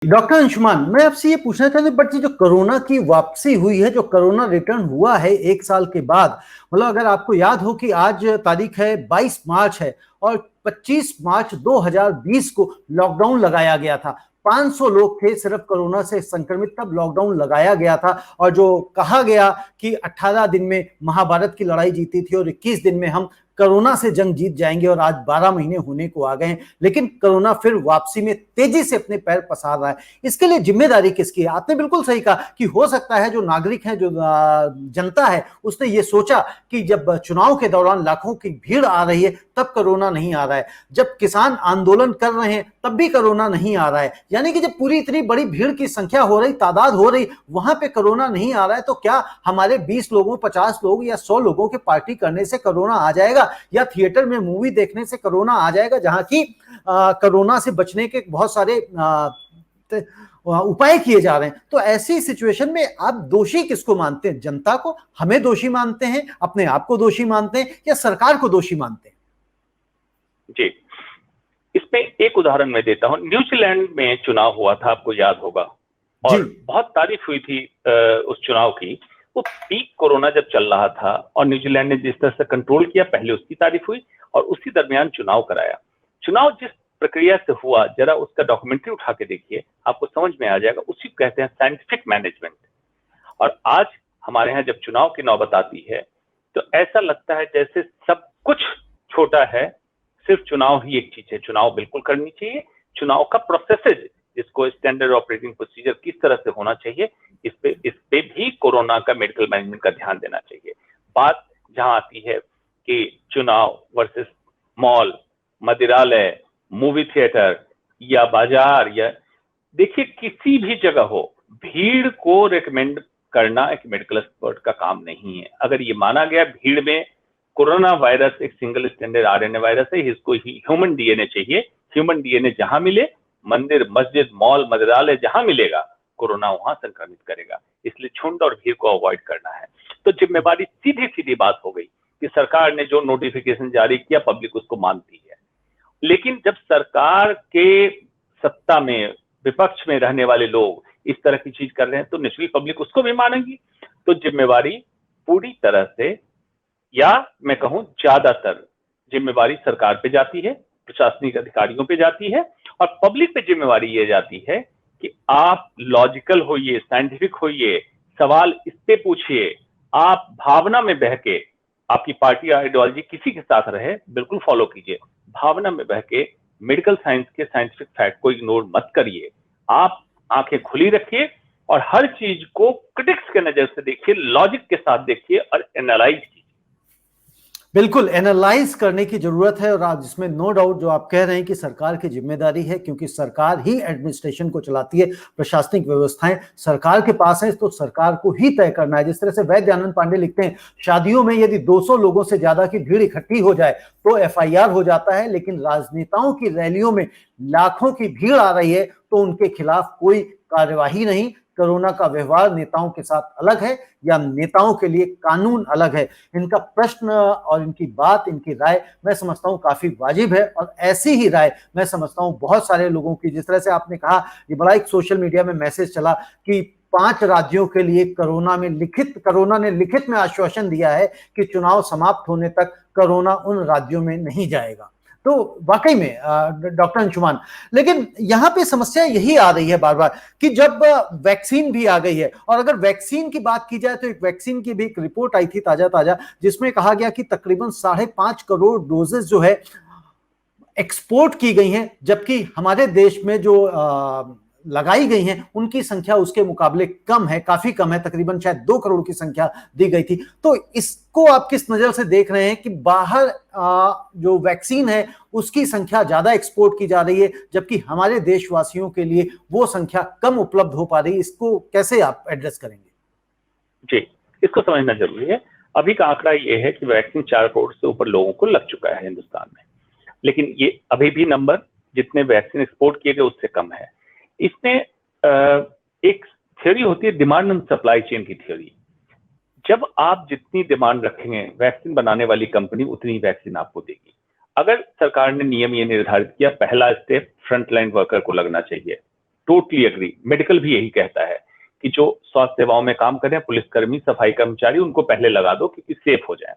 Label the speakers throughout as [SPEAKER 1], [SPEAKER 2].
[SPEAKER 1] Doctor Anshuman, मैं आपसे ये पूछना चाहता हूँ, बट ये जो कोरोना की वापसी हुई है, जो कोरोना रिटर्न हुआ है 1 साल के बाद, मतलब अगर आपको याद हो कि आज तारीख है 22 मार्च है और 25 मार्च 2020 को लॉकडाउन लगाया गया था। 500 लोग थे सिर्फ कोरोना से संक्रमित, तब लॉकडाउन लगाया गया था। और जो कहा गया कि 18 दिन में महाभारत की लड़ाई जीती थी और 21 दिन में हम कोरोना से जंग जीत जाएंगे, और आज 12 महीने होने को आ गए हैं, लेकिन कोरोना फिर वापसी में तेजी से अपने पैर पसार रहा है। इसके लिए जिम्मेदारी किसकी है? आपने बिल्कुल सही कहा कि हो सकता है जो नागरिक है, जो जनता है, उसने ये सोचा कि जब चुनाव के दौरान लाखों की भीड़ आ रही है तब कोरोना नहीं आ रहा है, जब किसान आंदोलन कर रहे हैं तब भी कोरोना नहीं आ रहा है, यानी कि जब पूरी इतनी बड़ी भीड़ की संख्या हो रही, तादाद हो रही, वहां पे कोरोना नहीं आ रहा है, तो क्या हमारे 20 लोगों, 50 लोग या 100 लोगों के पार्टी करने से कोरोना आ जाएगा, या थिएटर में मूवी देखने से कोरोना आ जाएगा, जहां की कोरोना से बचने के बहुत सारे उपाय किए जा रहे हैं? तो ऐसी सिचुएशन में आप दोषी किसको मानते हैं? जनता को हमें दोषी मानते हैं, अपने आप को दोषी मानते हैं, या सरकार को दोषी मानते हैं?
[SPEAKER 2] जी, इसमें एक उदाहरण मैं देता हूं। न्यूजीलैंड में चुनाव हुआ था, आपको याद होगा, और बहुत तारीफ हुई थी उस चुनाव की। वो पीक कोरोना जब चल रहा था और न्यूजीलैंड ने जिस तरह से कंट्रोल किया, पहले उसकी तारीफ हुई और उसी दरमियान चुनाव कराया। चुनाव जिस प्रक्रिया से हुआ, जरा उसका डॉक्यूमेंट्री उठा के देखिए, आपको समझ में आ जाएगा। उसी को कहते हैं साइंटिफिक मैनेजमेंट। और आज हमारे यहाँ जब चुनाव की नौबत आती है तो ऐसा लगता है जैसे सब कुछ छोटा है, सिर्फ चुनाव ही एक चीज है। चुनाव बिल्कुल करनी चाहिए, चुनाव का प्रोसेसेज, जिसको स्टैंडर्ड ऑपरेटिंग प्रोसीजर किस तरह से होना चाहिए, इस पे भी कोरोना का मेडिकल मैनेजमेंट का ध्यान देना चाहिए। बात जहां आती है कि चुनाव वर्सेस मॉल, मदिरालय, मूवी थिएटर या बाजार, या देखिए किसी भी जगह हो, भीड़ को रेकमेंड करना एक मेडिकल एक्सपर्ट का काम नहीं है। अगर ये माना गया भीड़ में कोरोना वायरस एक सिंगल स्टैंडर्ड आरएनए वायरस है, इसको ह्यूमन डीएनए चाहिए, ह्यूमन डीएनए जहां मिले, मंदिर, मस्जिद, मॉल, मदिरालय जहां मिलेगा, कोरोना वहां संक्रमित करेगा। इसलिए झुंड और भीड़ को अवॉइड करना है। तो जिम्मेवारी सीधी सीधी बात हो गई कि सरकार ने जो नोटिफिकेशन जारी किया, पब्लिक उसको मानती है। लेकिन जब सरकार के सत्ता में, विपक्ष में रहने वाले लोग इस तरह की चीज कर रहे हैं, तो नेचुरली पब्लिक उसको भी मानेगी। तो जिम्मेवारी पूरी तरह से, या मैं कहूं ज्यादातर जिम्मेवारी सरकार पे जाती है, प्रशासनिक अधिकारियों पे जाती है, और पब्लिक पे जिम्मेवारी ये जाती है कि आप लॉजिकल होइए, साइंटिफिक होइए, सवाल इस पे पूछिए। आप भावना में बह के, आपकी पार्टी आइडियोलॉजी किसी के साथ रहे, बिल्कुल फॉलो कीजिए। भावना में बह के मेडिकल साइंस के साइंटिफिक फैक्ट को इग्नोर मत करिए। आप आंखें खुली रखिए और हर चीज को क्रिटिक्स के नजर से देखिए, लॉजिक के साथ देखिए और एनालाइज कीजिए।
[SPEAKER 1] बिल्कुल एनालाइज करने की जरूरत है, और आज इसमें नो डाउट जो आप कह रहे हैं कि सरकार की जिम्मेदारी है, क्योंकि सरकार ही एडमिनिस्ट्रेशन को चलाती है, प्रशासनिक व्यवस्थाएं सरकार के पास है, तो सरकार को ही तय करना है। जिस तरह से वैद्य आनंद पांडे लिखते हैं, शादियों में यदि 200 लोगों से ज्यादा की भीड़ इकट्ठी हो जाए तो एफआईआर हो जाता है, लेकिन राजनेताओं की रैलियों में लाखों की भीड़ आ रही है तो उनके खिलाफ कोई कार्यवाही नहीं। कोरोना का व्यवहार नेताओं के साथ अलग है, या नेताओं के लिए कानून अलग है? इनका प्रश्न और इनकी बात, इनकी राय मैं समझता हूं काफी वाजिब है, और ऐसी ही राय मैं समझता हूं बहुत सारे लोगों की। जिस तरह से आपने कहा, ये बड़ा एक सोशल मीडिया में मैसेज चला कि 5 राज्यों के लिए कोरोना ने लिखित में आश्वासन दिया है कि चुनाव समाप्त होने तक कोरोना उन राज्यों में नहीं जाएगा। तो वाकई में डॉक्टर अंशुमान, लेकिन यहां पे समस्या यही आ रही है बार बार कि जब वैक्सीन भी आ गई है, और अगर वैक्सीन की बात की जाए तो एक वैक्सीन की भी एक रिपोर्ट आई थी ताजा, जिसमें कहा गया कि तकरीबन 5.5 करोड़ डोजेस जो है एक्सपोर्ट की गई हैं, जबकि हमारे देश में जो लगाई गई हैं उनकी संख्या उसके मुकाबले कम है, काफी कम है, तकरीबन शायद 2 करोड़ की संख्या दी गई थी। तो इसको आप किस नजर से देख रहे हैं कि बाहर जो वैक्सीन है उसकी संख्या ज्यादा एक्सपोर्ट की जा रही है, जबकि हमारे देशवासियों के लिए वो संख्या कम उपलब्ध हो पा रही है? इसको कैसे आप एड्रेस करेंगे?
[SPEAKER 2] जी, इसको समझना जरूरी है। अभी का आंकड़ा ये है कि वैक्सीन 4 करोड़ से ऊपर लोगों को लग चुका है हिंदुस्तान में, लेकिन ये अभी भी नंबर जितने वैक्सीन एक्सपोर्ट किए गए उससे कम है। इसमें एक थ्योरी होती है डिमांड एंड सप्लाई चेन की थ्योरी। जब आप जितनी डिमांड रखेंगे, वैक्सीन बनाने वाली कंपनी उतनी वैक्सीन आपको देगी। अगर सरकार ने नियम ये निर्धारित किया, पहला स्टेप फ्रंटलाइन वर्कर को लगना चाहिए, टोटली एग्री, मेडिकल भी यही कहता है कि जो स्वास्थ्य सेवाओं में काम कर रहे हैं, पुलिसकर्मी, सफाई कर्मचारी, उनको पहले लगा दो कि सेफ हो जाए।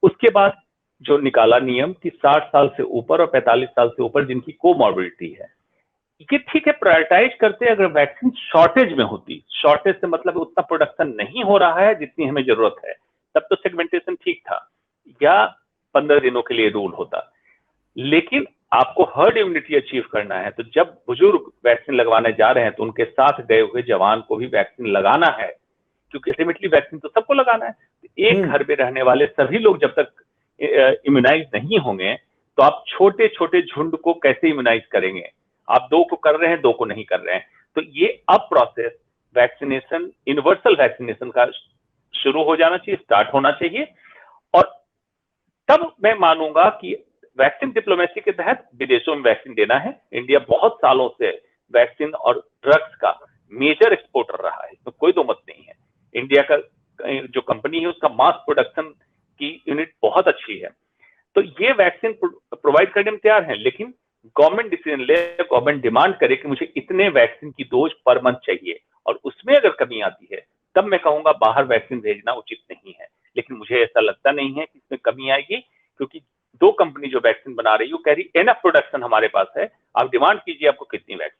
[SPEAKER 2] उसके बाद जो निकाला नियम कि 60 साल से ऊपर और 45 साल से ऊपर जिनकी कोमॉर्बिडिटी है, ये ठीक है, प्रायोरिटाइज करते अगर वैक्सीन शॉर्टेज में होती, शॉर्टेज से मतलब उतना प्रोडक्शन नहीं हो रहा है जितनी हमें जरूरत है, तब तो सेगमेंटेशन ठीक था, या 15 दिनों के लिए रूल होता। लेकिन आपको हर्ड इम्यूनिटी अचीव करना है, तो जब बुजुर्ग वैक्सीन लगवाने जा रहे हैं तो उनके साथ गए हुए जवान को भी वैक्सीन लगाना है, क्योंकि अल्टीमेटली वैक्सीन तो सबको लगाना है। एक घर में रहने वाले सभी लोग जब तक इम्यूनाइज नहीं होंगे, तो आप छोटे छोटे झुंड को कैसे इम्यूनाइज करेंगे? आप 2 को कर रहे हैं, 2 को नहीं कर रहे हैं। तो ये अब प्रोसेस वैक्सीनेशन, यूनिवर्सल वैक्सीनेशन का शुरू हो जाना चाहिए, स्टार्ट होना चाहिए, और तब मैं मानूंगा कि वैक्सीन डिप्लोमेसी के तहत विदेशों में वैक्सीन देना है। इंडिया बहुत सालों से वैक्सीन और ड्रग्स का मेजर एक्सपोर्टर रहा है, इसमें कोई दो मत नहीं है। इंडिया का जो कंपनी है उसका मास प्रोडक्शन की यूनिट बहुत अच्छी है, तो ये वैक्सीन प्रोवाइड करने में तैयार है। लेकिन गवर्नमेंट डिसीजन ले, गवर्नमेंट डिमांड करे कि मुझे इतने वैक्सीन की डोज पर मंथ चाहिए, और उसमें अगर कमी आती है तब मैं कहूंगा बाहर वैक्सीन भेजना उचित नहीं है। लेकिन मुझे ऐसा लगता नहीं है कि इसमें कमी आएगी, क्योंकि 2 कंपनी जो वैक्सीन बना रही है वो कह रही एनफ प्रोडक्शन हमारे पास है, आप डिमांड कीजिए आपको कितनी वैक्सीन